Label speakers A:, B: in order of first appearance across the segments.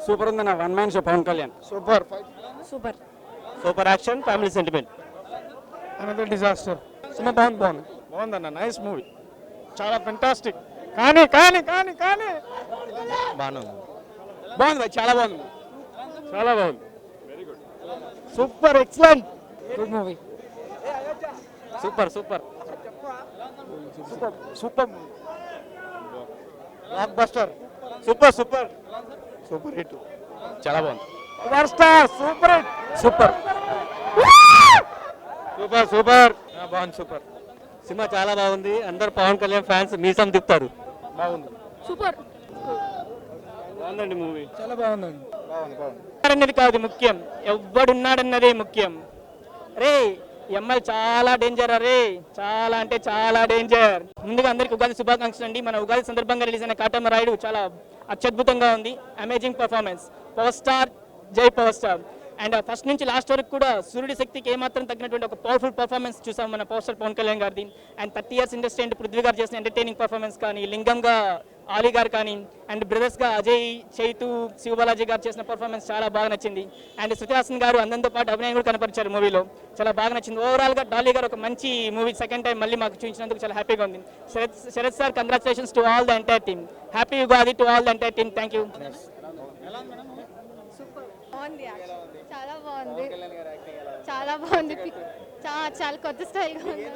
A: Super ఉందన్న. One man show Pawan Kalyan.
B: Super
C: super
D: super action family sentiment.
B: Another disaster. Cinema బాగుందన్న. Nice movie, చాలా fantastic. కానీ కానీ కానీ కానీ
D: బాగుంది
A: బాగుంది, చాలా బాగుంది.
B: చాలా బాగుంది. Super, excellent.
A: Good movie. Super super
B: super blockbuster.
D: Super super
B: super hit.
D: చాలా బాగుంది.
B: Super star. Super hit.
A: Super
D: super super
B: బాగుంది. సూపర్
D: సినిమా చాలా బాగుంది. అందరు పవన్ కళ్యాణ్ ఫ్యాన్స్ మీసం తిప్పుతారు.
B: బాగుంది.
C: సూపర్
D: బాగుందండి మూవీ.
B: చాలా బాగుందండి.
D: అన్నది కాదు ముఖ్యం, ఎవ్వడున్నాడన్నదే ముఖ్యం. రే ఎమ్మెల్యే చాలా డేంజర్, అరే చాలా అంటే చాలా డేంజర్. ముందుగా అందరికి ఉగాది శుభాకాంక్షలు అండి. మన ఉగాది సందర్భంగా రిలీజ్ అయిన కాటమరాయుడు చాలా అత్యద్భుతంగా ఉంది. అమేజింగ్ పర్ఫార్మెన్స్, పవర్ స్టార్, జై పవర్ స్టార్. అండ్ ఫస్ట్ నుంచి లాస్ట్ వరకు కూడా సూర్యుడి శక్తికి ఏమాత్రం తగ్గినటువంటి ఒక పవర్ఫుల్ పర్ఫార్మెన్స్ చూసాం మన పవర్ స్టార్ పవన్ కళ్యాణ్ గారిది. And 30 years industry and Prithvi గారు చేసిన ఎంటర్టైనింగ్ పర్ఫార్మెన్స్ కానీ, లింగంగా ఆలీ గారు కానీ, అండ్ బ్రదర్స్గా అజయ్, చైతు, శివబాలాజీ గారు చేసిన పర్ఫార్మెన్స్ చాలా బాగా నచ్చింది. అండ్ శృతి హాసన్ గారు అందంతో పాటు అభినయం కూడా కనపరిచారు మూవీలో, చాలా బాగా నచ్చింది. ఓవరాల్గా డాలీ గారు ఒక మంచి మూవీ సెకండ్ టైం మళ్ళీ మాకు చూపించినందుకు చాలా హ్యాపీగా ఉంది. Sarath sir, congratulations to all the entire team. Happy Ugadi to all the entire team. Thank you.
C: బాగుంది, చాలా బాగుంది, చాలా బాగుంది. చాలా కొత్త స్టైల్గా ఉంది.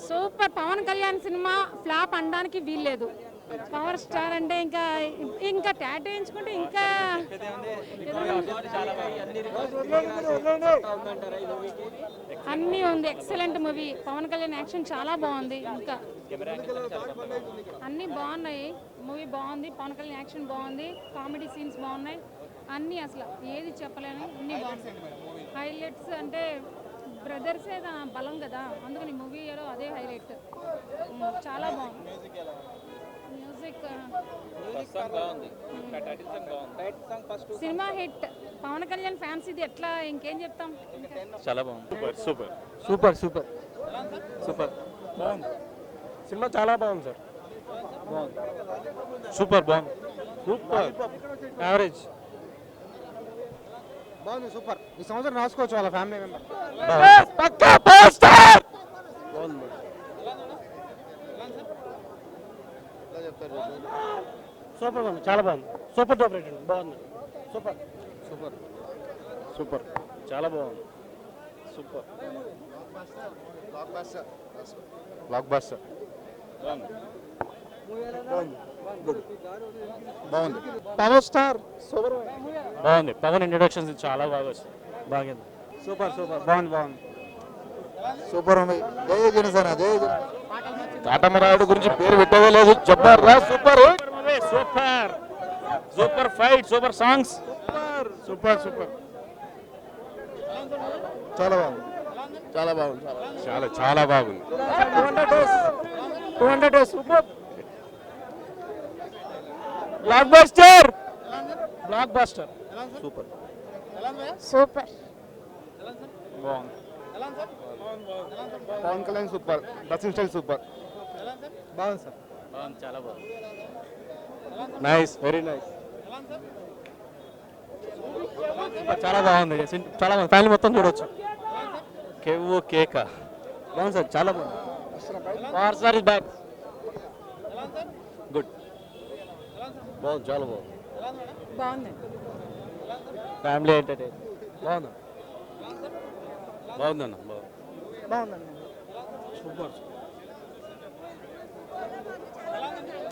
C: Super. Pawan Kalyan cinema flop అనడానికి వీల్లేదు. పవర్ స్టార్ అంటే ఇంకా ఇంకా టాటూ వేయించుకుంటే ఇంకా అన్నీ ఉంది. Excellent movie. Pawan Kalyan action చాలా బాగుంది. ఇంకా అన్నీ బాగున్నాయి. మూవీ బాగుంది. పవన్ కళ్యాణ్ యాక్షన్ బాగుంది. కామెడీ సీన్స్ బాగున్నాయి. అన్నీ అసలు ఏది చెప్పలేని అన్నీ బాగున్నాయి. హైలైట్స్ అంటే బ్రదర్సే బలం కదా, అందుకని మూవీలో అదే హైలైట్. చాలా బాగుంది. Music cinema hit. Pawan Kalyan fans ఇది ఎట్లా ఇంకేం చెప్తాం.
D: చాలా బాగుంది.
B: Super super
A: super super
D: super
B: బాగుంది. సినిమా చాలా బాగుంది సార్.
D: సూపర్ బాగుంది.
B: Super average. బాగుంది. సూపర్. ఈ సంవత్సరం రాసుకోవచ్చు వాళ్ళ ఫ్యామిలీ మెంబర్.
A: సూపర్ బాగుంది, చాలా బాగుంది. సూపర్ డూపర్ హిట్ బాగుంది.
B: సూపర్ సూపర్ సూపర్ చాలా బాగుంది. Super blockbuster. బాగుంది. Power star. సూపర్
D: బాగుంది. పవన్ ఇంట్రొడక్షన్ చాలా బాగా వచ్చింది. బాగుంది.
A: సూపర్ సూపర్ బాగుంది బాగుంది.
B: సూపర్ ఉంది. జై జనసేన, జై కాటమరాయుడు గురించి పేరు పెట్టేదే లేదు. జబర్రా super
D: super super fight, super songs.
B: Super super చాలా బాగుంది. చాలా బాగుంది. చాలా చాలా బాగుంది.
A: 200 days super. Blockbuster. Blockbuster.
B: Super
C: super.
B: బాగుంది. Pawan Kalyan super. Dressing style super. బాగుంది సార్.
D: బాగుంది, చాలా బాగుంది.
B: Nice, very nice.
D: చాలా బాగుంది. చాలా బాగుంది. ఫ్యామిలీ మొత్తం చూడొచ్చు. కేవో కేక బాగుంది సార్, చాలా బాగుంది.
A: Power star is back.
D: Good. బాగుంది, చాలా బాగుంది.
C: బాగుంది.
D: Family entertain.
A: బాగుంది
D: బాగుందన్న.
C: బాగుందండి.
A: సూపర్.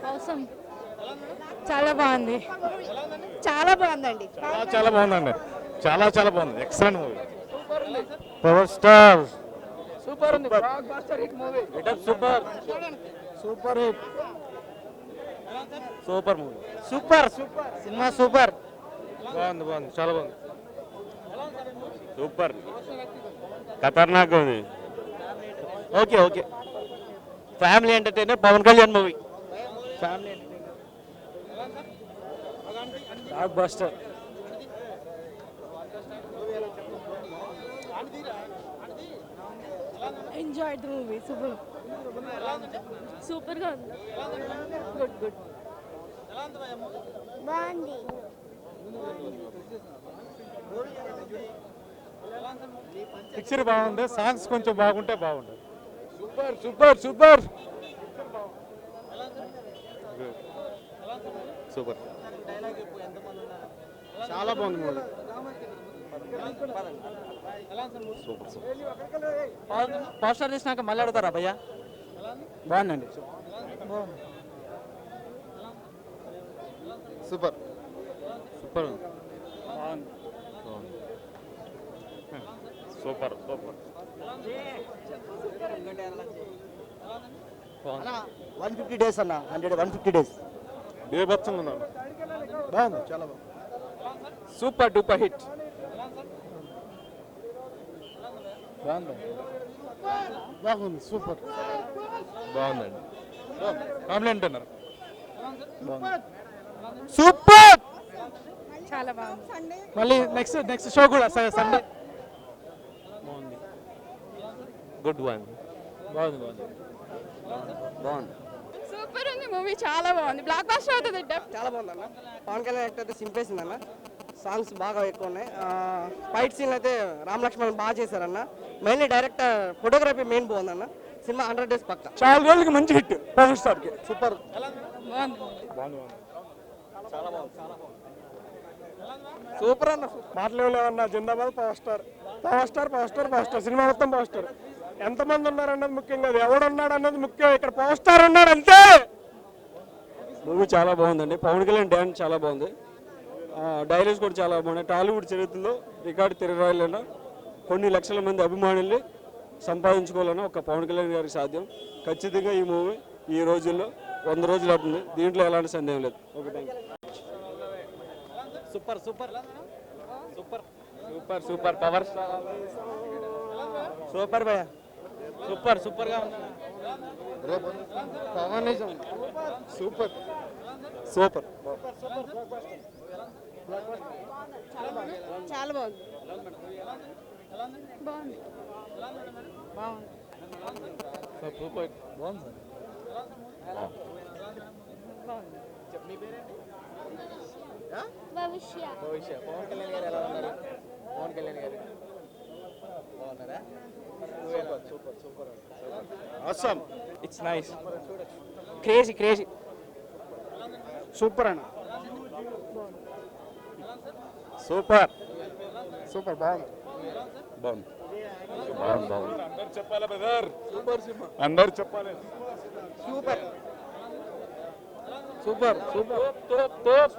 C: అవసరం. చాలా బాగుంది. చాలా బాగుందండి.
B: చాలా బాగుందండి. చాలా చాలా బాగుంది. Excellent movie. Power star.
A: Super ఉంది. Blockbuster hit movie.
D: Super
A: super hit.
D: Super movie.
A: Super super సినిమా సూపర్.
B: బాగుంది. బాగుంది. చాలా బాగుంది.
D: సూపర్ ఖతర్నాక్ ఉంది. Okay okay. Family entertainer Pawan Kalyan movie.
A: Family blockbuster.
C: Enjoy the movie. Super. సూపర్గా ఉంది. Good good. బాగుంది.
B: పిక్చర్ బాగుంది, సాంగ్స్ కొంచెం బాగుంటే బాగుంటుంది. సూపర్ సూపర్ సూపర్ సూపర్, చాలా బాగుంది మూవీ.
A: పోస్టర్ తీసినాక మళ్ళీ అడుగుతారా భయ్యా? బాగుందండి.
B: Super super super super
A: 150 days అన్న, 150 days.
B: బేభత్సంగా ఉన్నాను.
A: బాగుంది, చాలా బాగుంది.
B: Super duper hit.
A: బాగుంది, సూపర్.
B: బాగుందండి. కాంప్లిమెంట్ అన్నారు.
A: సూపర్.
C: చాలా బాగుంది.
B: మళ్ళీ నెక్స్ట్ షో కూడా సండే. బాగుంది. Good one. బాగుంది బాగుంది
A: బాగుంది.
E: సూపర్ ఉంది మూవీ, చాలా బాగుంది. బ్లాక్ బస్టర్ అవుతుంది.
F: చాలా బాగుంది అన్న. పవన్ కళ్యాణ్ యాక్టర్ అయితే సింపేసింది అన్న. సాంగ్స్ బాగా ఎక్కువ ఉన్నాయి. ఫైట్ సీన్ అయితే రామ్ లక్ష్మణ్ బాగా చేశారన్న. మెయిన్లీ డైరెక్టర్ ఫోటోగ్రఫీ మెయిన్ బాగుందన్న. సినిమా 100 days పక్క.
B: చాలా రోజులకి మంచి హిట్ పవర్ స్టార్ కి.
A: సూపర్.
F: సూపర్ అన్న.
B: మాటలు లేవన్నా. జిందాబాద్ power star. Power star power star power star. సినిమా మొత్తం పవర్ స్టార్. ఎంతమంది ఉన్నారు అన్నది ముఖ్యం కాదు, ఎవడున్నాడు అన్నది ముఖ్యం. ఇక్కడ పవర్ స్టార్ ఉన్నాడు అంతే.
G: మూవీ చాలా బాగుందండి. పవన్ కళ్యాణ్ డ్యాన్స్ చాలా బాగుంది. డైలాగ్స్ కూడా చాలా బాగున్నాయి. టాలీవుడ్ చరిత్రలో రికార్డు తిరగాలన్నా కొన్ని లక్షల మంది అభిమానుల్ని సంపాదించుకోవాలన్నా ఒక పవన్ కళ్యాణ్ గారికి సాధ్యం. ఖచ్చితంగా ఈ మూవీ ఈ రోజుల్లో 100 రోజులు అవుతుంది. దీంట్లో ఎలాంటి సందేహం లేదు. Okay, thank you.
A: Super super super
B: super super power star.
A: Super భయ్యా, సూపర్ సూపర్ గా ఉంది.
B: Pawan super
G: super.
E: చాలా బాగుంది.
C: బాగుంది.
B: సూపర్ బాగుంది.
C: భవిష్య.
A: పవన్ కళ్యాణ్ గారు ఎలా ఉన్నారు? పవన్ కళ్యాణ్ గారు బాగున్నారా? సూపర్ సూపర్
B: అవసరం.
D: It's nice. Crazy crazy.
B: Super అన్న. సూపర్ సూపర్ బాగుంది బాగుంది బాగుంది బాగుంది. అందరు చెప్పాలి బ్రదర్. సూపర్ సినిమా అందరు చెప్పాలి.
F: Super
B: super super.